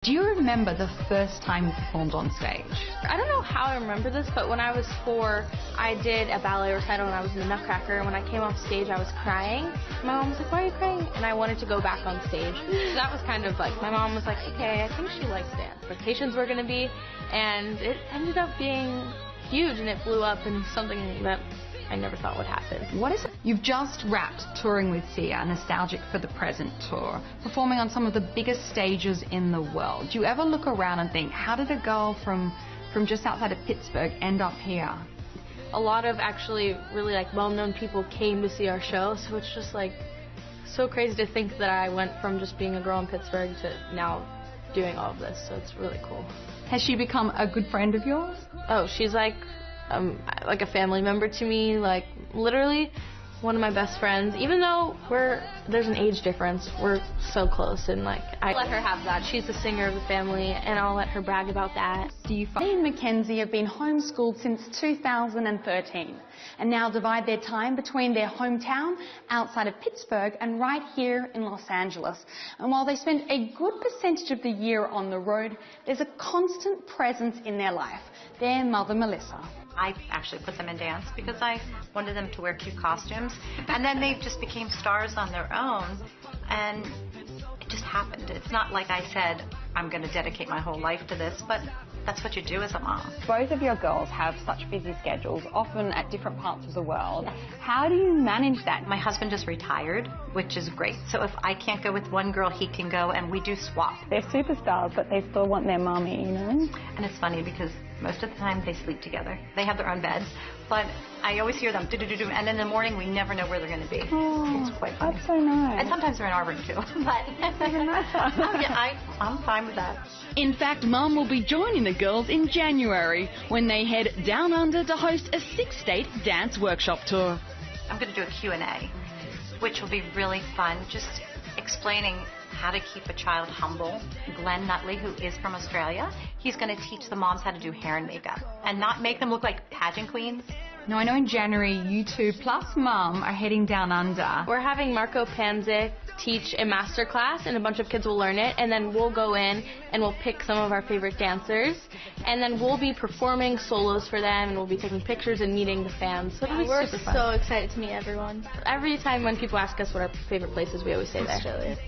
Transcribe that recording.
Do you remember the first time you performed on stage? I don't know how I remember this, but when I was 4, I did a ballet recital and I was in the Nutcracker, and when I came off stage, I was crying. My mom was like, "Why are you crying?" And I wanted to go back on stage. So that was kind of like, my mom was like, "Okay, I think she likes dance." Expectations were going to be, and it ended up being huge, and it blew up and something that I never thought would happen. What is it? You've just wrapped touring with Sia, Nostalgic for the Present tour, performing on some of the biggest stages in the world. Do you ever look around and think, how did a girl from just outside of Pittsburgh end up here? A lot of actually really like well-known people came to see our show, so it's just like so crazy to think that I went from just being a girl in Pittsburgh to now doing all of this, so it's really cool. Has she become a good friend of yours? Oh, she's like a family member to me, like literally one of my best friends. Even though there's an age difference, we're so close, and like I let her have that. She's the singer of the family, and I'll let her brag about that. Maddie and Mackenzie have been homeschooled since 2013 and now divide their time between their hometown outside of Pittsburgh and right here in Los Angeles. And while they spend a good percentage of the year on the road, there's a constant presence in their life. Their mother, Melissa. I actually put them in dance because I wanted them to wear cute costumes, and then they just became stars on their own, and it just happened. It's not like I said, I'm going to dedicate my whole life to this, but that's what you do as a mom. Both of your girls have such busy schedules, often at different parts of the world. How do you manage that? My husband just retired, which is great. So if I can't go with one girl, he can go, and we do swap. They're superstars, but they still want their mommy, you know? And it's funny because most of the time they sleep together. They have their own beds, but I always hear them do-do-do-do, and in the morning we never know where they're going to be. Oh, it's quite funny. That's so nice. And sometimes they're in our room too. But I'm fine with that. In fact, Mum will be joining the girls in January when they head down under to host a 6-state dance workshop tour. I'm going to do a Q&A, which will be really fun, just explaining how to keep a child humble. Glenn Nutley, who is from Australia, he's going to teach the moms how to do hair and makeup and not make them look like pageant queens. Now, I know in January you two plus Mum are heading down under. We're having Marco Panzik teach a master class, and a bunch of kids will learn it, and then we'll go in and we'll pick some of our favorite dancers, and then we'll be performing solos for them, and we'll be taking pictures and meeting the fans. So it'll be super fun. We're so excited to meet everyone. Every time when people ask us what our favorite place is, we always say Australia.